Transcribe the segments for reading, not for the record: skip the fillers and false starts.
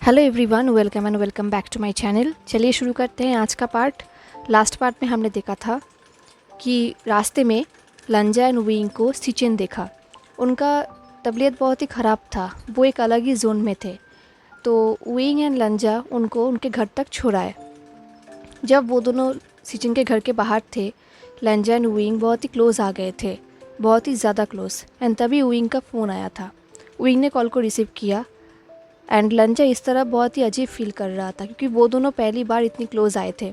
Hello everyone, welcome back to my channel. चलिए शुरू करते हैं आज का पार्ट। लास्ट पार्ट में हमने देखा था कि रास्ते में लंजा एंड विंग को सिचेन देखा। उनका तबीयत बहुत ही ख़राब था, वो एक अलग ही जोन में थे। तो विंग एंड लंजा उनको उनके घर तक छोड़ाए। जब वो दोनों सिचेन के घर के बाहर थे, लंजा एंड विंग बहुत ही क्लोज़ आ गए थे, बहुत ही ज़्यादा क्लोज़। एंड तभी विंग का फ़ोन आया था। विंग ने कॉल को रिसीव किया एंड लंजा इस तरह बहुत ही अजीब फील कर रहा था क्योंकि वो दोनों पहली बार इतनी क्लोज आए थे।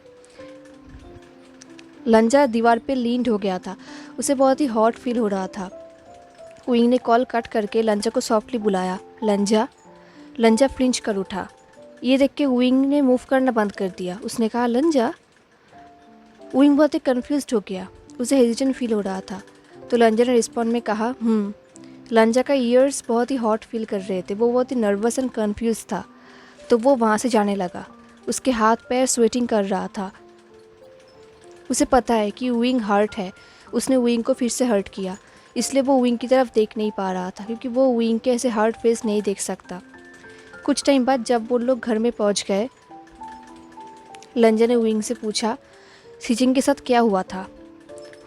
लंजा दीवार पे लीन्ड हो गया था, उसे बहुत ही हॉट फील हो रहा था। विंग ने कॉल कट करके लंजा को सॉफ्टली बुलाया, लंजा। लंजा फ्लिंच कर उठा। ये देख के विंग ने मूव करना बंद कर दिया। उसने कहा, लंजा। विंग बहुत ही कन्फ्यूज हो गया, उसे हेजिटेंट फील हो रहा था। तो लंजा ने रिस्पॉन्ड में कहा, लंजा का ईयर्स बहुत ही हॉट फील कर रहे थे, वो बहुत ही नर्वस एंड कन्फ्यूज था। तो वो वहाँ से जाने लगा। उसके हाथ पैर स्वेटिंग कर रहा था। उसे पता है कि विंग हर्ट है। उसने विंग को फिर से हर्ट किया, इसलिए वो विंग की तरफ देख नहीं पा रहा था क्योंकि वो विंग के ऐसे हर्ट फेस नहीं देख सकता। कुछ टाइम बाद जब वो लोग घर में पहुँच गए, लंजा ने विंग से पूछा, सिचिन के साथ क्या हुआ था।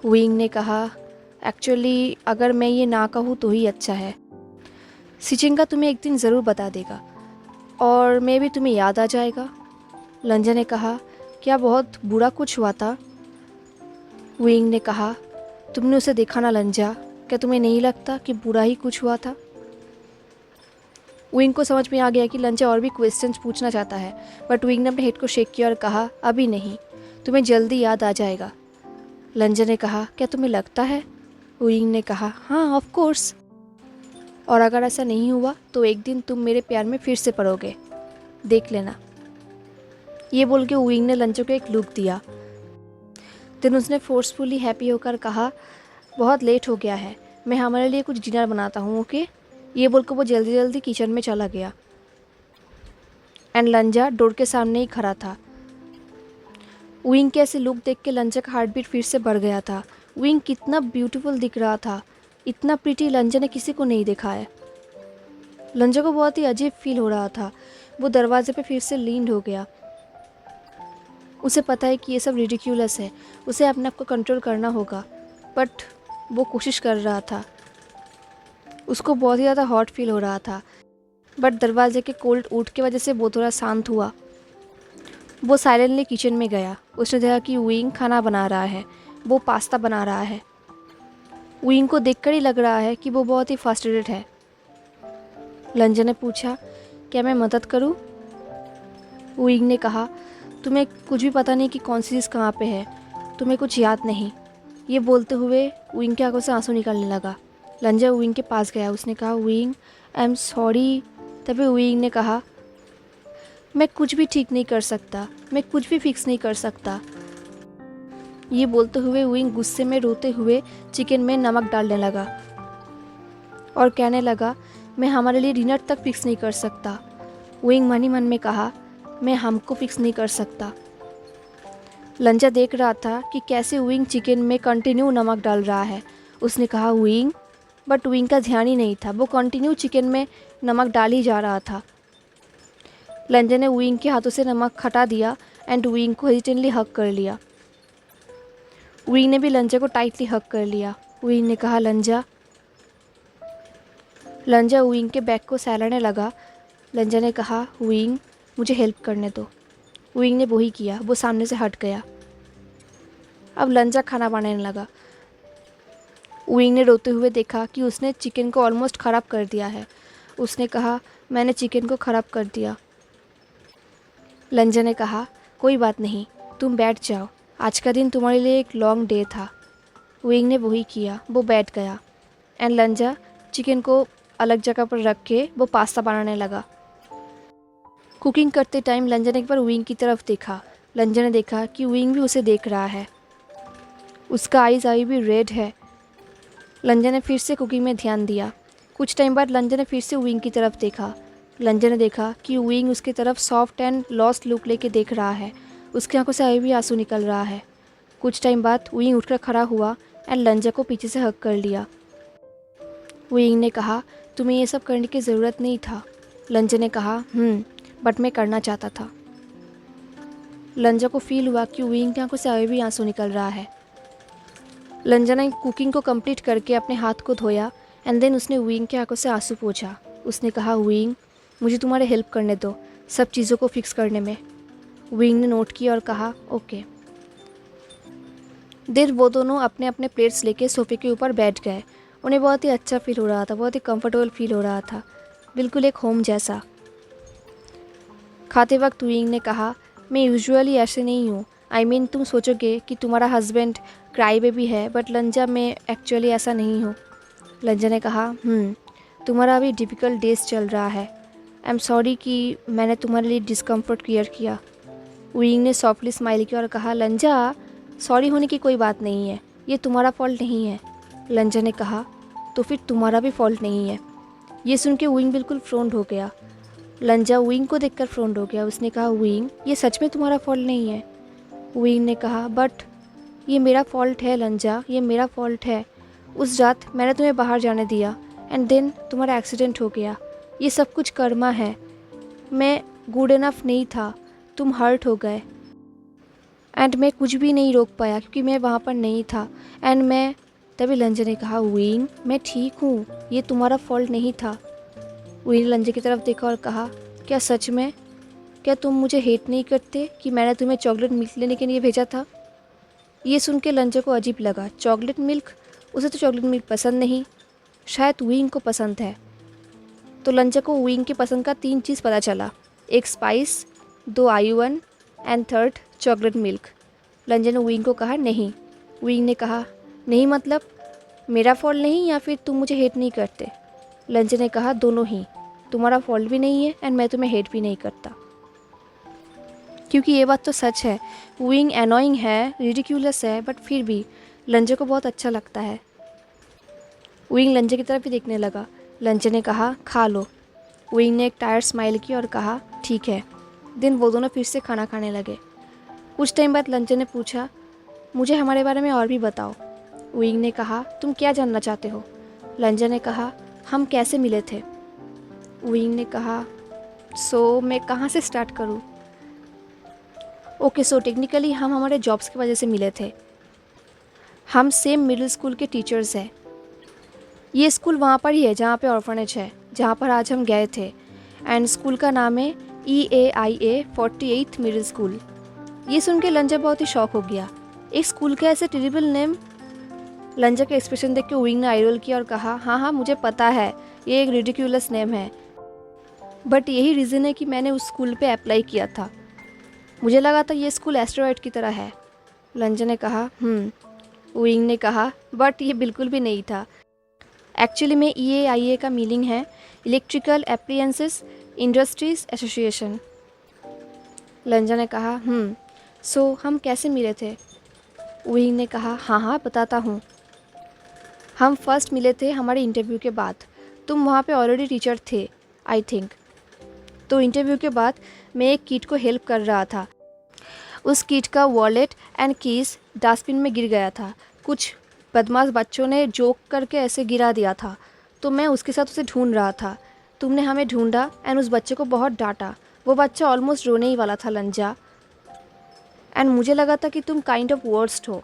विंग ने कहा, एक्चुअली अगर मैं ये ना कहूँ तो ही अच्छा है। सिचिंगा तुम्हें एक दिन ज़रूर बता देगा और मैं भी तुम्हें याद आ जाएगा। लंजा ने कहा, क्या बहुत बुरा कुछ हुआ था। विंग ने कहा, तुमने उसे देखा ना लंजा, क्या तुम्हें नहीं लगता कि बुरा ही कुछ हुआ था। विंग को समझ में आ गया कि लंजा और भी क्वेश्चंस पूछना चाहता है, बट विंग ने अपने हेड को शेक किया और कहा, अभी नहीं, तुम्हें जल्दी याद आ जाएगा। लंजा ने कहा, क्या तुम्हें लगता है। विंग ने कहा, हाँ ऑफ कोर्स, और अगर ऐसा नहीं हुआ तो एक दिन तुम मेरे प्यार में फिर से पड़ोगे, देख लेना। ये बोल के विंग ने लंजा को एक लुक दिया। देन उसने फोर्सफुली हैप्पी होकर कहा, बहुत लेट हो गया है, मैं हमारे लिए कुछ डिनर बनाता हूँ, ओके। ये बोल के वो जल्दी जल्दी किचन में चला गया एंड लंजा डोर के सामने ही खड़ा था। विंग के ऐसे लुक देख के लंजा का हार्ट बीट फिर से बढ़ गया था। विंग कितना ब्यूटीफुल दिख रहा था, इतना प्रीटी लंजा ने किसी को नहीं देखा है। लंजा को बहुत ही अजीब फील हो रहा था। वो दरवाजे पे फिर से लीन्ड हो गया। उसे पता है कि ये सब रिडिक्यूलस है, उसे अपने आप को कंट्रोल करना होगा, बट वो कोशिश कर रहा था। उसको बहुत ही ज़्यादा हॉट फील हो रहा था, बट दरवाजे के कोल्ड वुड की वजह से वो थोड़ा शांत हुआ। वो साइलेंटली किचन में गया। उसने देखा कि विंग खाना बना रहा है, वो पास्ता बना रहा है। विंग को देखकर ही लग रहा है कि वो बहुत ही फ्रस्ट्रेटेड है। लंजा ने पूछा, क्या मैं मदद करूं? विंग ने कहा, तुम्हें कुछ भी पता नहीं कि कौन सी चीज़ कहाँ पे है, तुम्हें कुछ याद नहीं। ये बोलते हुए विंग के आंखों से आंसू निकलने लगा। लंजा विंग के पास गया। उसने कहा, विंग आई एम सॉरी। तभी विंग ने कहा, मैं कुछ भी ठीक नहीं कर सकता, मैं कुछ भी फिक्स नहीं कर सकता। ये बोलते हुए विंग गुस्से में रोते हुए चिकन में नमक डालने लगा और कहने लगा, मैं हमारे लिए डिनर तक फिक्स नहीं कर सकता। विंग मन ही मन में कहा, मैं हमको फिक्स नहीं कर सकता। लंजा देख रहा था कि कैसे विंग चिकन में कंटिन्यू नमक डाल रहा है। उसने कहा, विंग, बट विंग का ध्यान ही नहीं था, वो कंटिन्यू चिकन में नमक डाल ही जा रहा था। लंजा ने विंग के हाथों से नमक हटा दिया एंड विंग को हेजिटेंटली हग कर लिया। विंग ने भी लंजा को टाइटली हग कर लिया। विंग ने कहा, लंजा। लंजा विंग के बैक को सहलाने लगा। लंजा ने कहा, विंग, मुझे हेल्प करने दो। विंग ने वही किया, वो सामने से हट गया। अब लंजा खाना बनाने लगा। विंग ने रोते हुए देखा कि उसने चिकन को ऑलमोस्ट ख़राब कर दिया है। उसने कहा, मैंने चिकन को ख़राब कर दिया। लंजा ने कहा, कोई बात नहीं, तुम बैठ जाओ, आज का दिन तुम्हारे लिए एक लॉन्ग डे था। विंग ने वही किया, वो बैठ गया एंड लंजा चिकन को अलग जगह पर रख के वो पास्ता बनाने लगा। कुकिंग करते टाइम लंजा ने एक बार विंग की तरफ देखा। लंजा ने देखा कि विंग भी उसे देख रहा है, उसका आईज अभी भी रेड है। लंजा ने फिर से कुकिंग में ध्यान दिया। कुछ टाइम बाद लंजा ने फिर से विंग की तरफ देखा। लंजा ने देखा कि विंग उसकी तरफ सॉफ्ट एंड लॉस्ट लुक लेके देख रहा है। उसकी आंखों से अभी भी आंसू निकल रहा है। कुछ टाइम बाद विंग उठकर खड़ा हुआ एंड लंजा को पीछे से हग कर लिया। वुइंग ने कहा, तुम्हें ये सब करने की ज़रूरत नहीं था। लंजा ने कहा, बट मैं करना चाहता था। लंजा को फील हुआ कि वुइंग की आंखों से अभी भी आंसू निकल रहा है। लंजा ने कुकिंग को कंप्लीट करके अपने हाथ को धोया एंड देन उसने वुइंग की आंखों से आंसू पोंछा। उसने कहा, वुइंग, मुझे तुम्हारे हेल्प करने दो सब चीज़ों को फिक्स करने में। वुइंग ने नोट किया और कहा, ओके। देर वो दोनों अपने अपने प्लेट्स लेके सोफे के ऊपर बैठ गए। उन्हें बहुत ही अच्छा फील हो रहा था, बहुत ही कंफर्टेबल फील हो रहा था, बिल्कुल एक होम जैसा। खाते वक्त वुइंग ने कहा, मैं यूजुअली ऐसे नहीं हूँ। तुम सोचोगे कि तुम्हारा हस्बैंड क्राई बेबी है, बट लंजा मैं एक्चुअली ऐसा नहीं हूँ। लंजा ने कहा, तुम्हारा अभी डिफ़िकल्ट डेज चल रहा है। आई एम सॉरी कि मैंने तुम्हारे लिए डिस्कम्फर्ट क्रिएट किया। वुइंग ने सॉफ्टली स्माइल किया और कहा, लंजा, सॉरी होने की कोई बात नहीं है, ये तुम्हारा फॉल्ट नहीं है। लंजा ने कहा, तो फिर तुम्हारा भी फॉल्ट नहीं है। ये सुन के वुइंग बिल्कुल फ्रोंड हो गया। लंजा वुइंग को देखकर फ्रोंड हो गया। उसने कहा, वुइंग, ये सच में तुम्हारा फॉल्ट नहीं है। वुइंग ने कहा, बट ये मेरा फॉल्ट है लंजा, ये मेरा फॉल्ट है। उस रात मैंने तुम्हें बाहर जाने दिया एंड देन तुम्हारा एक्सीडेंट हो गया। ये सब कुछ कर्मा है। मैं गुड इनफ नहीं था, तुम हर्ट हो गए एंड मैं कुछ भी नहीं रोक पाया क्योंकि मैं वहाँ पर नहीं था। एंड मैं तभी लंजा ने कहा, वुइंग, मैं ठीक हूँ, ये तुम्हारा फॉल्ट नहीं था। वुइंग ने लंजा की तरफ देखा और कहा, क्या सच में? क्या तुम मुझे हेट नहीं करते कि मैंने तुम्हें चॉकलेट मिल्क लेने के लिए भेजा था? ये सुन के लंजा को अजीब लगा। Chocolate milk? उसे तो चॉकलेट मिल्क पसंद नहीं, शायद वुइंग को पसंद है। तो लंजा को वुइंग की पसंद का 3 चीज़ पता चला, 1 स्पाइस, 2 आयुवन एंड 3rd चॉकलेट मिल्क। लंजा ने वुइंग को कहा, नहीं। वुइंग ने कहा, नहीं मतलब मेरा फॉल्ट नहीं या फिर तुम मुझे हेट नहीं करते? लंजा ने कहा, दोनों ही। तुम्हारा फॉल्ट भी नहीं है एंड मैं तुम्हें हेट भी नहीं करता। क्योंकि ये बात तो सच है, वुइंग एनोइंग है, रिडिक्यूलस है, बट फिर भी लंजा को बहुत अच्छा लगता है। वुइंग लंजा की तरफ ही देखने लगा। लंजा ने कहा, खा लो। वुइंग ने एक टायर्ड स्माइल की और कहा, ठीक है। दिन वो दोनों फिर से खाना खाने लगे। कुछ टाइम बाद लंजा ने पूछा, मुझे हमारे बारे में और भी बताओ। वुइंग ने कहा, तुम क्या जानना चाहते हो? लंजा ने कहा, हम कैसे मिले थे? वुइंग ने कहा, मैं कहाँ से स्टार्ट करूँ? ओके, टेक्निकली हम हमारे जॉब्स की वजह से मिले थे। हम सेम मिडिल स्कूल के टीचर्स हैं। ये स्कूल वहाँ पर ही है जहाँ पे ऑर्फनेज है, जहाँ पर आज हम गए थे। एंड स्कूल का नाम है EAIA 48th मिडिल स्कूल। ये सुन के लंजा बहुत ही शॉक हो गया। एक स्कूल का ऐसे टेरिबल नेम? लंजा का एक्सप्रेशन देख के वुइंग ने आई रोल किया और कहा, हाँ मुझे पता है, ये एक रिडिक्यूलस नेम है, बट यही रीज़न है कि मैंने उस स्कूल पे अप्लाई किया था। मुझे लगा था ये स्कूल एस्टेरॉयड की तरह है। लंजा ने कहा, वुइंग ने कहा, बट ये बिल्कुल भी नहीं था। एक्चुअली में EAIA का मीनिंग है इलेक्ट्रिकल एप्लायंसेस इंडस्ट्रीज एसोसिएशन। लंजा ने कहा, हम कैसे मिले थे? वुइंग ने कहा, हाँ बताता हूँ। हम फर्स्ट मिले थे हमारे इंटरव्यू के बाद। तुम वहाँ पे ऑलरेडी टीचर थे आई थिंक। तो इंटरव्यू के बाद मैं एक किड को हेल्प कर रहा था। उस किड का वॉलेट एंड कीज़ डस्टबिन में गिर गया था। कुछ बदमाश बच्चों ने जोक करके ऐसे गिरा दिया था, तो मैं उसके साथ उसे ढूंढ रहा था। तुमने हमें ढूंढा एंड उस बच्चे को बहुत डांटा। वो बच्चा ऑलमोस्ट रोने ही वाला था लंजा, एंड मुझे लगा था कि तुम काइंड ऑफ वर्स्ट हो।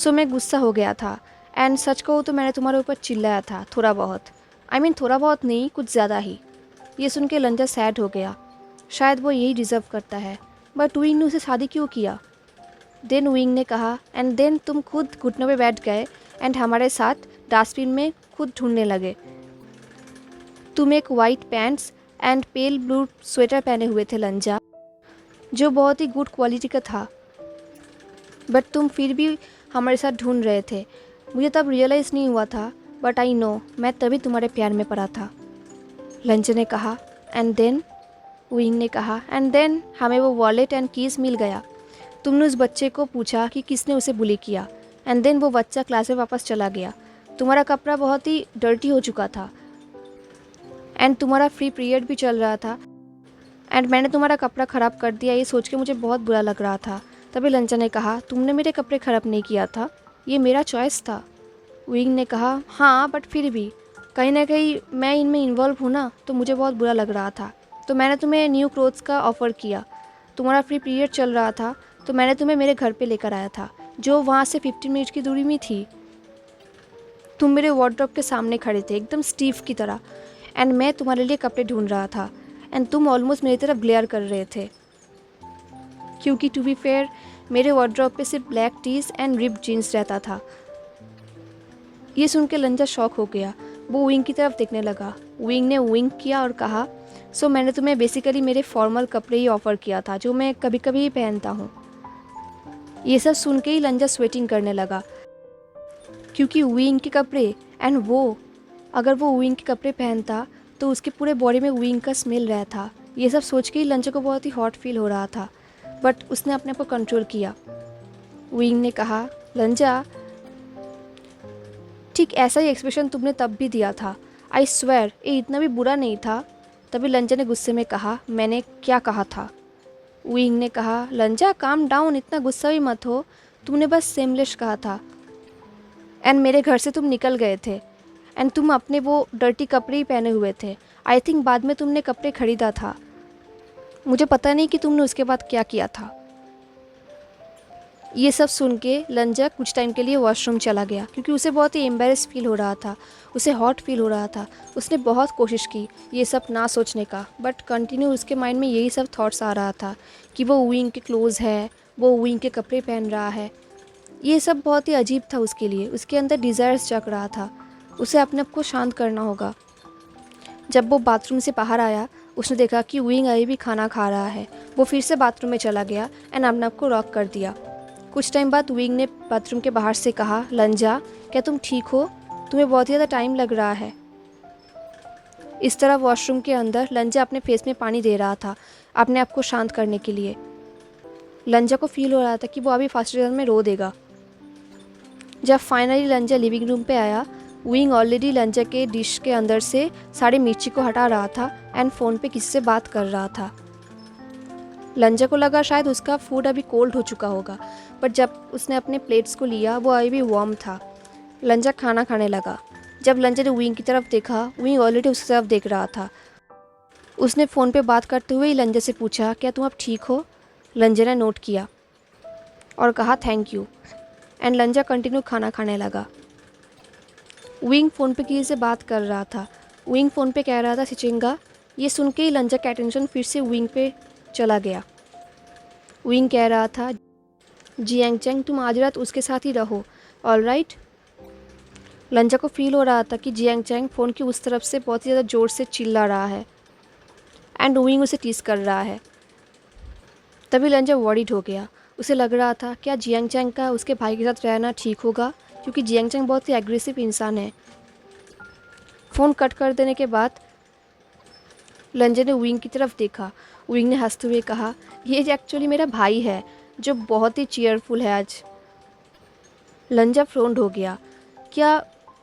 मैं गुस्सा हो गया था एंड सच कहूँ तो मैंने तुम्हारे ऊपर चिल्लाया था थोड़ा बहुत। थोड़ा बहुत नहीं, कुछ ज़्यादा ही। ये सुन के लंजा सैड हो गया। शायद वो यही डिज़र्व करता है, बट वुइंग ने उसे शादी क्यों किया? देन वुइंग ने कहा, एंड देन तुम खुद घुटनों पे बैठ गए एंड हमारे साथ डस्टबिन में खुद ढूंढने लगे। तुम एक white pants and pale blue sweater पहने हुए थे लंजा, जो बहुत ही गुड क्वालिटी का था, बट तुम फिर भी हमारे साथ ढूंढ रहे थे। मुझे तब रियलाइज़ नहीं हुआ था, बट आई नो, मैं तभी तुम्हारे प्यार में पड़ा था। लंजा ने कहा, एंड देन? वुइंग ने कहा, एंड देन हमें वो वॉलेट एंड कीज़ मिल गया। तुमने उस बच्चे को पूछा कि किसने उसे बुली किया, एंड देन वो बच्चा क्लास में वापस चला गया। तुम्हारा कपड़ा बहुत ही डर्टी हो चुका था एंड तुम्हारा फ्री पीरियड भी चल रहा था, एंड मैंने तुम्हारा कपड़ा ख़राब कर दिया। ये सोच के मुझे बहुत बुरा लग रहा था। तभी लंजा ने कहा, तुमने मेरे कपड़े ख़राब नहीं किया था, ये मेरा चॉइस था। विंग ने कहा, हाँ बट फिर भी कहीं ना कहीं मैं इनमें इन्वॉल्व हूँ ना, तो मुझे बहुत बुरा लग रहा था। तो मैंने तुम्हें न्यू क्लोथ्स का ऑफ़र किया। तुम्हारा फ्री पीरियड चल रहा था तो मैंने तुम्हें मेरे घर पे लेकर आया था, जो वहाँ से 15 मिनट की दूरी में थी। तुम मेरे वार्डरोब के सामने खड़े थे एकदम स्टीव की तरह, एंड मैं तुम्हारे लिए कपड़े ढूंढ रहा था, एंड तुम ऑलमोस्ट मेरी तरफ ग्लेयर कर रहे थे, क्योंकि टू बी फेयर मेरे वार्डरोब पे सिर्फ black tees and ripped jeans रहता था। ये सुन के लंजा शॉक हो गया। वो विंग की तरफ देखने लगा। विंग ने विंग किया और कहा, सो मैंने तुम्हें बेसिकली मेरे फॉर्मल कपड़े ही ऑफ़र किया था जो मैं कभी कभी ही पहनता हूँ। ये सब सुन के ही लंजा स्वेटिंग करने लगा, क्योंकि विंग के कपड़े, एंड वो अगर वो विंग के कपड़े पहनता तो उसके पूरे बॉडी में विंग का स्मेल रहा था। ये सब सोच के ही लंजा को बहुत ही हॉट फील हो रहा था, बट उसने अपने आप को कंट्रोल किया। विंग ने कहा, लंजा ठीक ऐसा ही एक्सप्रेशन तुमने तब भी दिया था। आई स्वेयर ये इतना भी बुरा नहीं था। तभी लंजा ने गुस्से में कहा, मैंने क्या कहा था? विंग ने कहा, लंजा काम डाउन, इतना गुस्सा भी मत हो। तुमने बस सेमलेस कहा था, एंड मेरे घर से तुम निकल गए थे, एंड तुम अपने वो डर्टी कपड़े ही पहने हुए थे। आई थिंक बाद में तुमने कपड़े खरीदा था। मुझे पता नहीं कि तुमने उसके बाद क्या किया था। ये सब सुन के लंजा कुछ टाइम के लिए वॉशरूम चला गया, क्योंकि उसे बहुत ही एम्बेरस फील हो रहा था, उसे हॉट फील हो रहा था। उसने बहुत कोशिश की ये सब ना सोचने का, बट कंटिन्यू उसके माइंड में यही सब थॉट्स आ रहा था कि वो विंग के क्लोज है, वो विंग के कपड़े पहन रहा है। ये सब बहुत ही अजीब था उसके लिए। उसके अंदर डिज़ायर्स जग रहा था। उसे अपने आप को शांत करना होगा। जब वो बाथरूम से बाहर आया, उसने देखा कि विंग अभी भी खाना खा रहा है। वो फिर से बाथरूम में चला गया एंड अपने आप को लॉक कर दिया। कुछ टाइम बाद विंग ने बाथरूम के बाहर से कहा, लंजा क्या तुम ठीक हो? तुम्हें बहुत ही ज़्यादा टाइम लग रहा है। इस तरह वॉशरूम के अंदर लंजा अपने फेस में पानी दे रहा था, अपने आप को शांत करने के लिए। लंजा को फील हो रहा था कि वो अभी फर्स्ट सीजन में रो देगा। जब फाइनली लंजा लिविंग रूम पे आया, विंग ऑलरेडी लंजा के डिश के अंदर से सारी मिर्ची को हटा रहा था एंड फ़ोन पे किसी से बात कर रहा था। लंजा को लगा शायद उसका फूड अभी कोल्ड हो चुका होगा, बट जब उसने अपने प्लेट्स को लिया वो अभी भी वार्म था। लंजा खाना खाने लगा। जब लंजा ने विंग की तरफ देखा, विंग ऑलरेडी उसकी तरफ देख रहा था। उसने फ़ोन पे बात करते हुए ही लंजा से पूछा, क्या तुम अब ठीक हो? लंजा ने नोट किया और कहा थैंक यू, एंड लंजा कंटिन्यू खाना खाने लगा। विंग फ़ोन पे किसी से बात कर रहा था। विंग फ़ोन पे कह रहा था सिचिंगा। ये सुन के ही लंजा का अटेंशन फिर से विंग पे चला गया। विंग कह रहा था, जियांग चैंग तुम आज रात उसके साथ ही रहो, ऑल राइट? लंजा को फील हो रहा था कि जियांग चैंग फ़ोन की उस तरफ से बहुत ही ज़्यादा ज़ोर से चिल्ला रहा है एंड विंग उसे टीस कर रहा है। तभी लंजा वॉरिड हो गया। उसे लग रहा था क्या जियांग चैंग का उसके भाई के साथ रहना ठीक होगा, क्योंकि जियांग चैंग बहुत ही एग्रेसिव इंसान है। फ़ोन कट कर देने के बाद लंजा ने विंग की तरफ देखा। विंग ने हंसते हुए कहा, ये एक्चुअली मेरा भाई है जो बहुत ही चीयरफुल है आज। लंजा फ्रोन्ड हो गया। क्या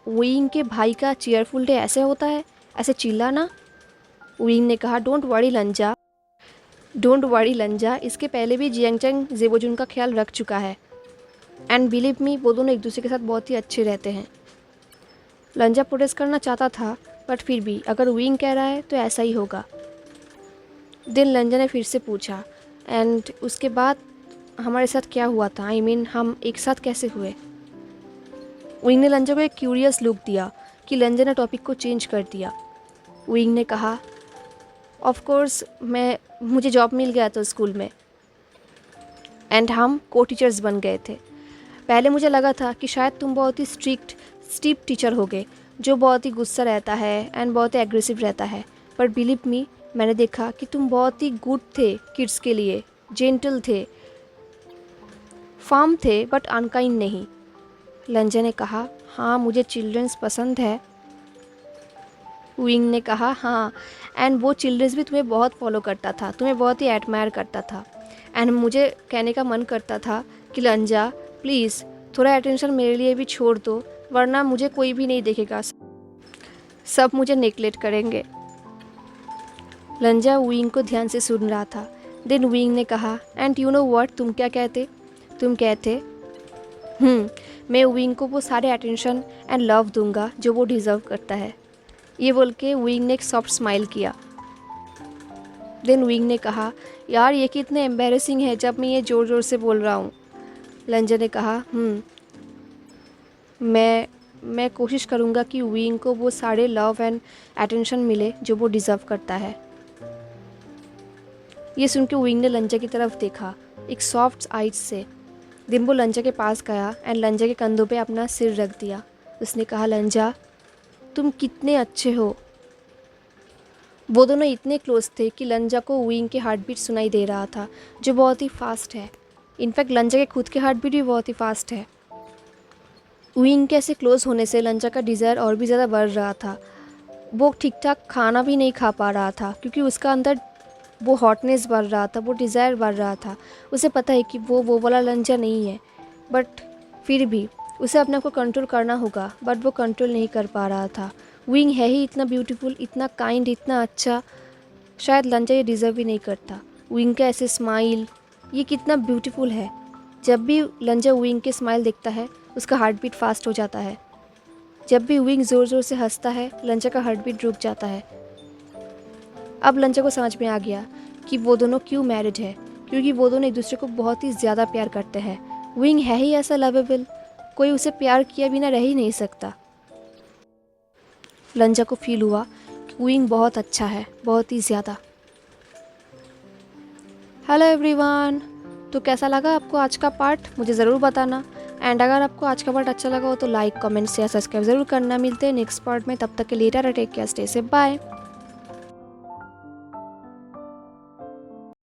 विंग के भाई का चीयरफुल डे ऐसे होता है, ऐसे चिल्लाना? विंग ने कहा, डोंट वरी लंजा, इसके पहले भी जियांग चैंग जेबोजुन का ख्याल रख चुका है, एंड बिलीव मी वो दोनों एक दूसरे के साथ बहुत ही अच्छे रहते हैं। लंजा प्रोटेस्ट करना चाहता था, बट फिर भी अगर विंग कह रहा है तो ऐसा ही होगा। दिन लंजा ने फिर से पूछा, एंड उसके बाद हमारे साथ क्या हुआ था, आई मीन हम एक साथ कैसे हुए? विंग ने लंजा को एक क्यूरियस लुक दिया कि लंजा ने टॉपिक को चेंज कर दिया। विंग ने कहा, ऑफ कोर्स मुझे जॉब मिल गया था स्कूल में, एंड हम को टीचर्स बन गए थे। पहले मुझे लगा था कि शायद तुम बहुत ही स्ट्रिक्ट टीचर होगे, जो बहुत ही गुस्सा रहता है एंड बहुत ही एग्रेसिव रहता है, पर बिलीव मी मैंने देखा कि तुम बहुत ही गुड थे किड्स के लिए, जेंटल थे, फार्म थे, बट अनकाइंड नहीं। लंजा ने कहा, हाँ मुझे चिल्ड्रंस पसंद है। विंग ने कहा, हाँ, एंड वो चिल्ड्रंस भी तुम्हें बहुत फॉलो करता था, तुम्हें बहुत ही एडमायर करता था, एंड मुझे कहने का मन करता था कि लंजा प्लीज़ थोड़ा अटेंशन मेरे लिए भी छोड़ दो, वरना मुझे कोई भी नहीं देखेगा, सब मुझे नेगलेक्ट करेंगे। लंजा विंग को ध्यान से सुन रहा था। देन विंग ने कहा, एंड यू नो व्हाट, तुम क्या कहते? तुम कहते मैं विंग को वो सारे अटेंशन एंड लव दूंगा जो वो डिज़र्व करता है। ये बोल के विंग ने एक सॉफ्ट स्माइल किया। देन विंग ने कहा, यार ये कितने एम्बेरसिंग है जब मैं ये ज़ोर ज़ोर से बोल रहा हूँ। लंजन ने कहा, मैं कोशिश करूँगा कि विंग को वो सारे लव एंड अटेंशन मिले जो वो डिज़र्व करता है। ये सुन के विंग ने लंजा की तरफ देखा एक सॉफ्ट आइज से। दिम्बो लंजा के पास गया एंड लंजा के कंधों पे अपना सिर रख दिया। उसने कहा, लंजा तुम कितने अच्छे हो। वो दोनों इतने क्लोज थे कि लंजा को विंग के हार्ट बीट सुनाई दे रहा था, जो बहुत ही फास्ट है। इनफैक्ट लंजा के खुद के हार्ट बीट भी बहुत ही फास्ट है। विंग के ऐसे क्लोज होने से लंजा का डिज़ायर और भी ज़्यादा बढ़ रहा था। वो ठीक ठाक खाना भी नहीं खा पा रहा था क्योंकि उसका अंदर वो हॉटनेस बढ़ रहा था, वो डिज़ायर बढ़ रहा था। उसे पता है कि वो वाला लंजा नहीं है, बट फिर भी उसे अपने आप को कंट्रोल करना होगा, बट वो कंट्रोल नहीं कर पा रहा था। विंग है ही इतना ब्यूटीफुल, इतना काइंड, इतना अच्छा, शायद लंजा ये डिज़र्व ही नहीं करता। विंग का ऐसे स्माइल, ये कितना ब्यूटीफुल है। जब भी लंजा विंग के स्माइल देखता है उसका हार्ट बीट फास्ट हो जाता है। जब भी विंग ज़ोर ज़ोर से हंसता है लंजा का हार्ट बीट रुक जाता है। अब लंजा को समझ में आ गया कि वो दोनों क्यों मैरिड है, क्योंकि वो दोनों एक दूसरे को बहुत ही ज़्यादा प्यार करते हैं। विंग है ही ऐसा लवेबल, कोई उसे प्यार किया बिना रह ही नहीं सकता। लंजा को फील हुआ कि विंग बहुत अच्छा है, बहुत ही ज़्यादा। हेलो एवरीवन, तो कैसा लगा आपको आज का पार्ट, मुझे ज़रूर बताना। एंड अगर आपको आज का पार्ट अच्छा लगा हो तो लाइक, कमेंट, शेयर, सब्सक्राइब ज़रूर करना। मिलते हैं नेक्स्ट पार्ट में, तब तक के लिए tata, take care, stay safe, bye.